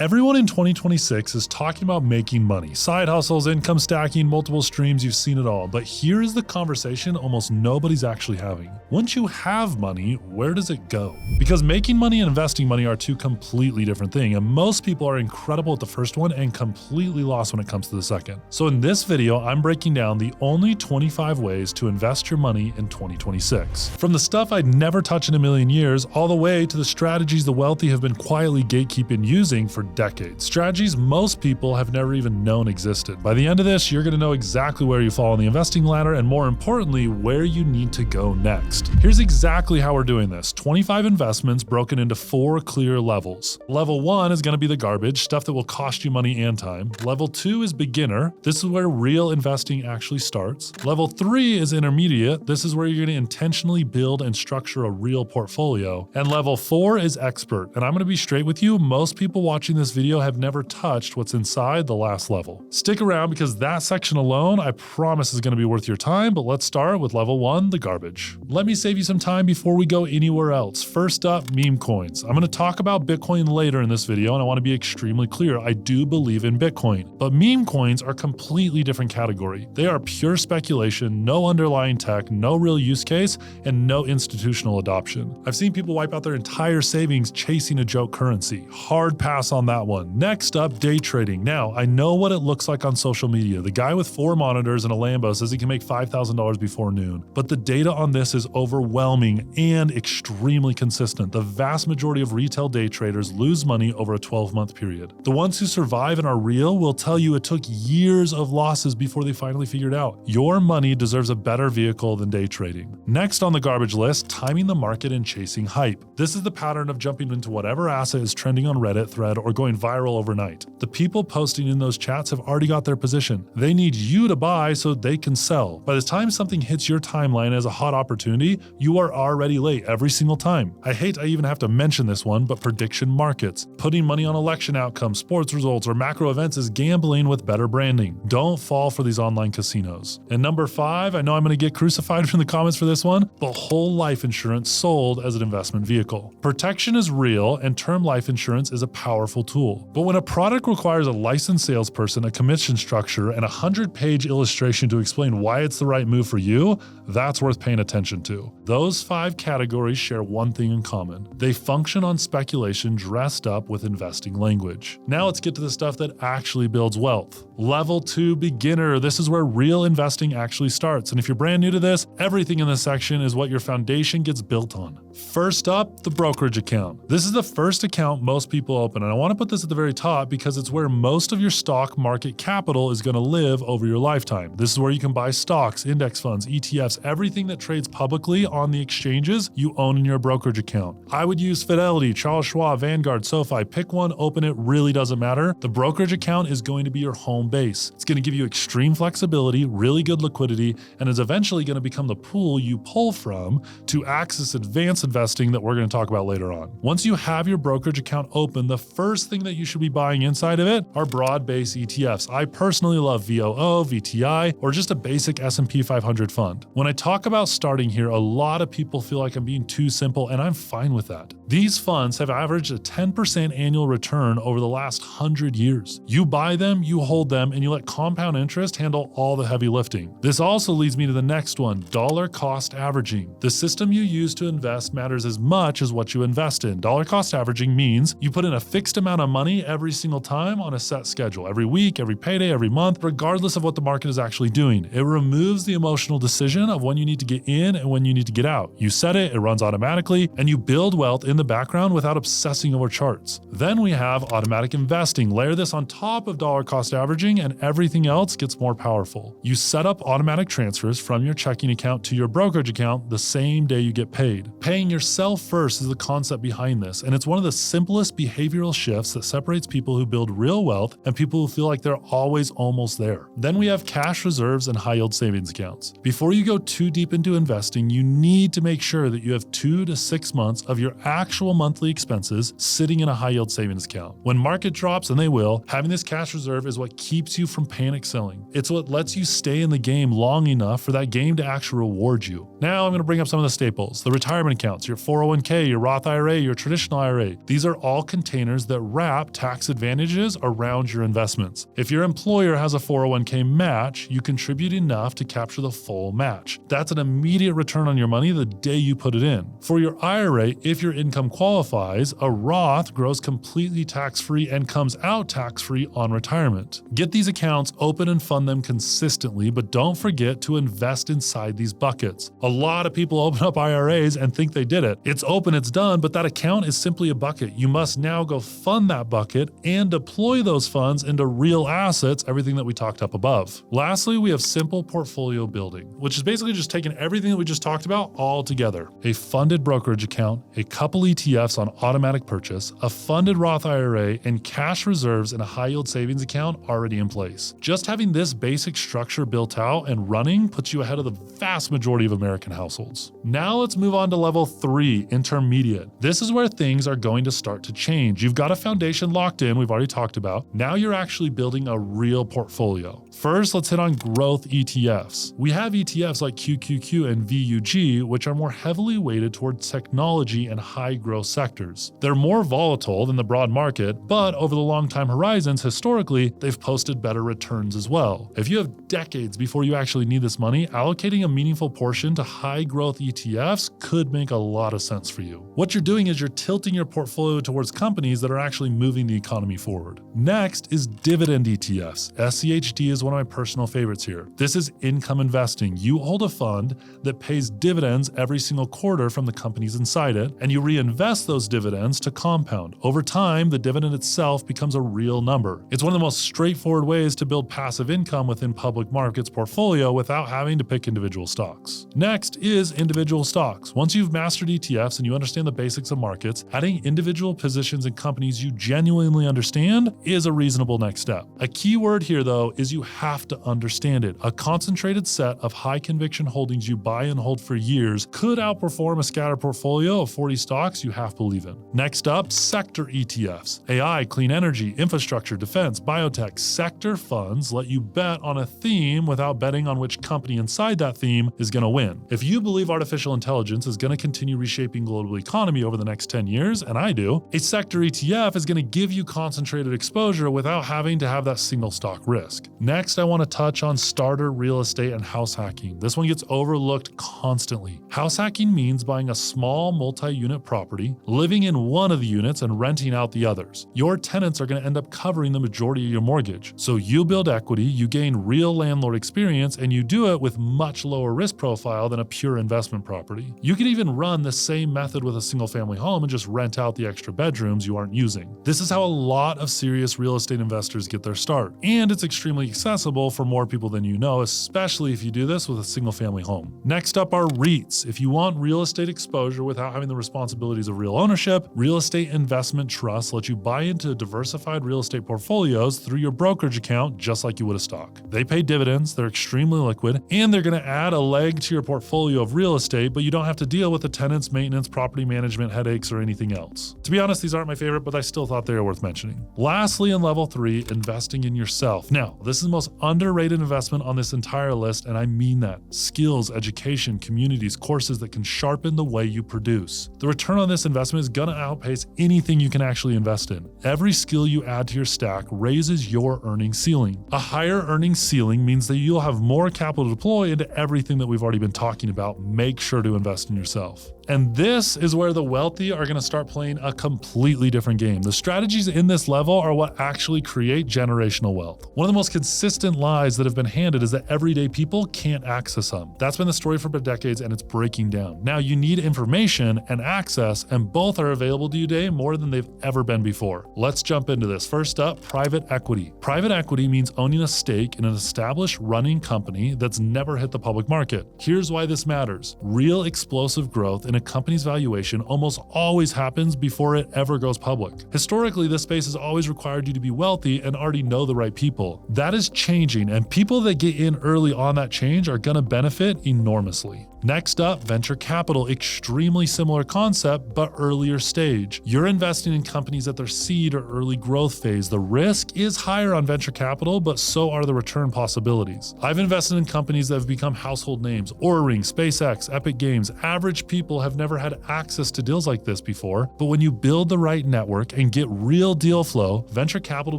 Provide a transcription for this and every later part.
Everyone in 2026 is talking about making money. Side hustles, income stacking, multiple streams, you've seen it all. But here is the conversation almost nobody's actually having. Once you have money, where does it go? Because making money and investing money are two completely different things, and most people are incredible at the first one and completely lost when it comes to the second. So in this video, I'm breaking down the only 25 ways to invest your money in 2026. From the stuff I'd never touch in a million years, all the way to the strategies the wealthy have been quietly gatekeeping using for decades. Strategies most people have never even known existed. By the end of this, you're going to know exactly where you fall on the investing ladder and, more importantly, where you need to go next. Here's exactly how we're doing this. 25 investments broken into 4 clear levels. Level 1 is going to be the garbage, stuff that will cost you money and time. Level 2 is beginner. This is where real investing actually starts. Level 3 is intermediate. This is where you're going to intentionally build and structure a real portfolio. And level 4 is expert. And I'm going to be straight with you, most people watching this video have never touched what's inside the last level. Stick around because that section alone, I promise, is going to be worth your time, but let's start with level 1, the garbage. Let me save you some time before we go anywhere else. First up, meme coins. I'm going to talk about Bitcoin later in this video, and I want to be extremely clear. I do believe in Bitcoin, but meme coins are a completely different category. They are pure speculation, no underlying tech, no real use case, and no institutional adoption. I've seen people wipe out their entire savings chasing a joke currency. Hard pass on that one. Next up, day trading. Now, I know what it looks like on social media. The guy with 4 monitors and a Lambo says he can make $5,000 before noon, but the data on this is overwhelming and extremely consistent. The vast majority of retail day traders lose money over a 12-month period. The ones who survive and are real will tell you it took years of losses before they finally figured out. Your money deserves a better vehicle than day trading. Next on the garbage list, timing the market and chasing hype. This is the pattern of jumping into whatever asset is trending on Reddit thread or going viral overnight. The people posting in those chats have already got their position. They need you to buy so they can sell. By the time something hits your timeline as a hot opportunity, you are already late every single time. I hate I even have to mention this one, but prediction markets. Putting money on election outcomes, sports results, or macro events is gambling with better branding. Don't fall for these online casinos. And number 5, I know I'm going to get crucified from the comments for this one, but whole life insurance sold as an investment vehicle. Protection is real, and term life insurance is a powerful tool. But when a product requires a licensed salesperson, a commission structure, and a 100-page illustration to explain why it's the right move for you, that's worth paying attention to. Those 5 categories share one thing in common. They function on speculation dressed up with investing language. Now let's get to the stuff that actually builds wealth. Level 2, beginner. This is where real investing actually starts. And if you're brand new to this, everything in this section is what your foundation gets built on. First up, the brokerage account. This is the first account most people open, and I want to put this at the very top because it's where most of your stock market capital is going to live over your lifetime. This is where you can buy stocks, index funds, ETFs, everything that trades publicly on the exchanges you own in your brokerage account. I would use Fidelity, Charles Schwab, Vanguard, SoFi. Pick one, open it, really doesn't matter. The brokerage account is going to be your home base. It's going to give you extreme flexibility, really good liquidity, and is eventually going to become the pool you pull from to access advanced investing that we're going to talk about later on. Once you have your brokerage account open, the first thing that you should be buying inside of it are broad-based ETFs. I personally love VOO, VTI, or just a basic S&P 500 fund. When I talk about starting here, a lot of people feel like I'm being too simple, and I'm fine with that. These funds have averaged a 10% annual return over the last 100 years. You buy them, you hold them, and you let compound interest handle all the heavy lifting. This also leads me to the next one, dollar cost averaging. The system you use to invest matters as much as what you invest in. Dollar cost averaging means you put in a fixed amount of money every single time on a set schedule, every week, every payday, every month, regardless of what the market is actually doing. It removes the emotional decision of when you need to get in and when you need to get out. You set it, it runs automatically, and you build wealth in the background without obsessing over charts. Then we have automatic investing. Layer this on top of dollar cost averaging and everything else gets more powerful. You set up automatic transfers from your checking account to your brokerage account the same day you get paid. Paying yourself first is the concept behind this, and it's one of the simplest behavioral shifts that separates people who build real wealth and people who feel like they're always almost there. Then we have cash reserves and high-yield savings accounts. Before you go too deep into investing, you need to make sure that you have 2 to 6 months of your actual monthly expenses sitting in a high-yield savings account. When market drops, and they will, having this cash reserve is what keeps you from panic selling. It's what lets you stay in the game long enough for that game to actually reward you. Now I'm going to bring up some of the staples. The retirement account. accounts, your 401k, your Roth IRA, your traditional IRA. These are all containers that wrap tax advantages around your investments. If your employer has a 401k match, you contribute enough to capture the full match. That's an immediate return on your money the day you put it in. For your IRA, if your income qualifies, a Roth grows completely tax-free and comes out tax-free on retirement. Get these accounts open and fund them consistently, but don't forget to invest inside these buckets. A lot of people open up IRAs and think they did it. It's open, it's done, but that account is simply a bucket. You must now go fund that bucket and deploy those funds into real assets, everything that we talked up above. Lastly, we have simple portfolio building, which is basically just taking everything that we just talked about all together. A funded brokerage account, a couple ETFs on automatic purchase, a funded Roth IRA, and cash reserves in a high-yield savings account already in place. Just having this basic structure built out and running puts you ahead of the vast majority of American households. Now let's move on to level 3, intermediate. This is where things are going to start to change. You've got a foundation locked in, we've already talked about. Now you're actually building a real portfolio. First, let's hit on growth ETFs. We have ETFs like QQQ and VUG, which are more heavily weighted towards technology and high growth sectors. They're more volatile than the broad market, but over the long time horizons, historically, they've posted better returns as well. If you have decades before you actually need this money, allocating a meaningful portion to high growth ETFs could make a lot of sense for you. What you're doing is you're tilting your portfolio towards companies that are actually moving the economy forward. Next is dividend ETFs. SCHD is one of my personal favorites here. This is income investing. You hold a fund that pays dividends every single quarter from the companies inside it, and you reinvest those dividends to compound. Over time, the dividend itself becomes a real number. It's one of the most straightforward ways to build passive income within public markets portfolio without having to pick individual stocks. Next is individual stocks. Once you've mastered ETFs and you understand the basics of markets, adding individual positions in companies you genuinely understand is a reasonable next step. A key word here, though, is you have to understand it. A concentrated set of high conviction holdings you buy and hold for years could outperform a scattered portfolio of 40 stocks you half believe in. Next up, sector ETFs. AI, clean energy, infrastructure, defense, biotech, sector funds let you bet on a theme without betting on which company inside that theme is going to win. If you believe artificial intelligence is going to continue reshaping global economy over the next 10 years, and I do, a sector ETF is going to give you concentrated exposure without having to have that single stock risk. Next, I want to touch on starter real estate and house hacking. This one gets overlooked constantly. House hacking means buying a small multi-unit property, living in one of the units and renting out the others. Your tenants are going to end up covering the majority of your mortgage. So you build equity, you gain real landlord experience, and you do it with much lower risk profile than a pure investment property. You can even run the same method with a single family home and just rent out the extra bedrooms you aren't using. This is how a lot of serious real estate investors get their start. And it's extremely accessible for more people than you know, especially if you do this with a single family home. Next up are REITs. If you want real estate exposure without having the responsibilities of real ownership, real estate investment trusts let you buy into diversified real estate portfolios through your brokerage account just like you would a stock. They pay dividends, they're extremely liquid, and they're going to add a leg to your portfolio of real estate, but you don't have to deal with the tenants, maintenance, property management headaches, or anything else. To be honest, these aren't my favorite, but I still thought they were worth mentioning. Lastly, in level 3, investing in yourself. Now, this is the most underrated investment on this entire list, and I mean that. Skills, education, communities, courses that can sharpen the way you produce. The return on this investment is going to outpace anything you can actually invest in. Every skill you add to your stack raises your earning ceiling. A higher earning ceiling means that you'll have more capital to deploy into everything that we've already been talking about. Make sure to invest in yourself. And this is where the wealthy are going to start playing a completely different game. The strategies in this level are what actually create generational wealth. One of the most consistent lies that have been handed is that everyday people can't access them. That's been the story for decades, and it's breaking down. Now you need information and access, and both are available to you today more than they've ever been before. Let's jump into this. First up, private equity. Private equity means owning a stake in an established running company that's never hit the public market. Here's why this matters. Real explosive growth in a company's valuation almost always happens before it ever goes public. Historically, this space has always required you to be wealthy and already know the right people. That is changing, and people that get in early on that change are going to benefit enormously. Next up, venture capital, extremely similar concept, but earlier stage. You're investing in companies at their seed or early growth phase. The risk is higher on venture capital, but so are the return possibilities. I've invested in companies that have become household names: Oura Ring, SpaceX, Epic Games. Average people have never had access to deals like this before, but when you build the right network and get real deal flow, venture capital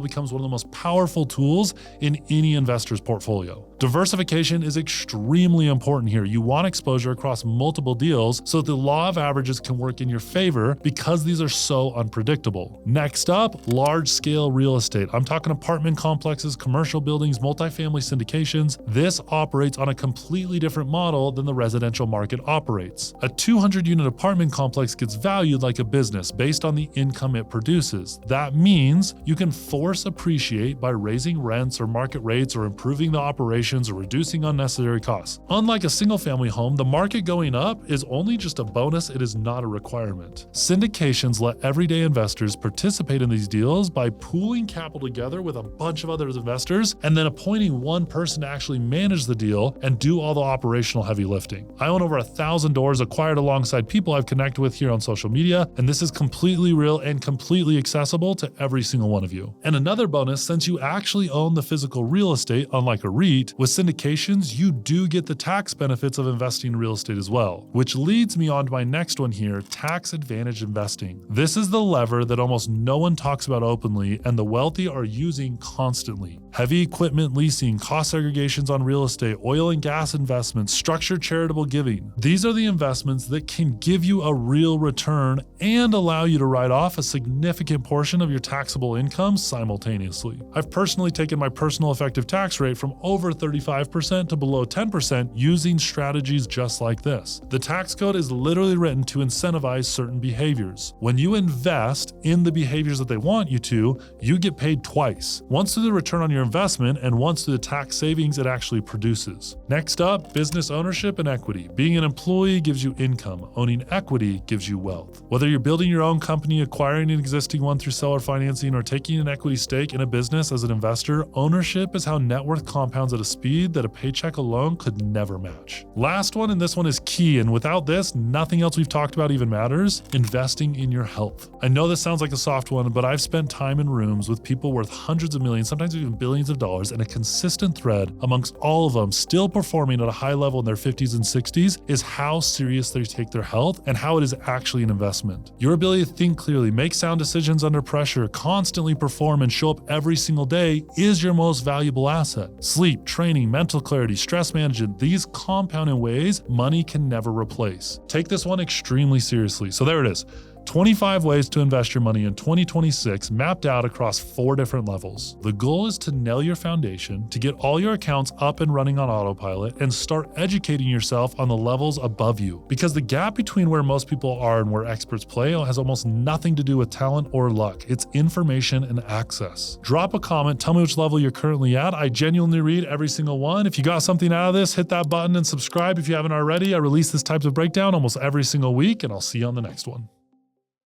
becomes one of the most powerful tools in any investor's portfolio. Diversification is extremely important here. You want exposure across multiple deals so that the law of averages can work in your favor because these are so unpredictable. Next up, large-scale real estate. I'm talking apartment complexes, commercial buildings, multifamily syndications. This operates on a completely different model than the residential market operates. A 200-unit apartment complex gets valued like a business based on the income it produces. That means you can force appreciate by raising rents or market rates or improving the operations or reducing unnecessary costs. Unlike a single-family home, the market going up is only just a bonus, it is not a requirement. Syndications let everyday investors participate in these deals by pooling capital together with a bunch of other investors and then appointing one person to actually manage the deal and do all the operational heavy lifting. I own over 1,000 doors acquired alongside people I've connected with here on social media, and this is completely real and completely accessible to every single one of you. And another bonus, since you actually own the physical real estate, unlike a REIT, with syndications, you do get the tax benefits of investing in real estate as well, which leads me on to my next one here, tax advantage investing. This is the lever that almost no one talks about openly and the wealthy are using constantly. Heavy equipment leasing, cost segregations on real estate, oil and gas investments, structured charitable giving. These are the investments that can give you a real return and allow you to write off a significant portion of your taxable income simultaneously. I've personally taken my personal effective tax rate from over 35% to below 10% using strategies just like this. The tax code is literally written to incentivize certain behaviors. When you invest in the behaviors that they want you to, you get paid twice. Once through the return on your investment and once through the tax savings it actually produces. Next up, business ownership and equity. Being an employee gives you income. Owning equity gives you wealth. Whether you're building your own company, acquiring an existing one through seller financing, or taking an equity stake in a business as an investor, ownership is how net worth compounds at a speed that a paycheck alone could never match. Last one, and this one is key, and without this, nothing else we've talked about even matters: investing in your health. I know this sounds like a soft one, but I've spent time in rooms with people worth hundreds of millions, sometimes even billions of dollars, and a consistent thread amongst all of them still performing at a high level in their 50s and 60s is how serious they take their health and how it is actually an investment. Your ability to think clearly, make sound decisions under pressure, constantly perform, and show up every single day is your most valuable asset. Sleep, training, mental clarity, stress management, these compound in ways money can never replace. Take this one extremely seriously. So there it is. 25 ways to invest your money in 2026 mapped out across 4 different levels. The goal is to nail your foundation, to get all your accounts up and running on autopilot, and start educating yourself on the levels above you. Because the gap between where most people are and where experts play has almost nothing to do with talent or luck. It's information and access. Drop a comment, tell me which level you're currently at. I genuinely read every single one. If you got something out of this, hit that button and subscribe if you haven't already. I release this type of breakdown almost every single week, and I'll see you on the next one.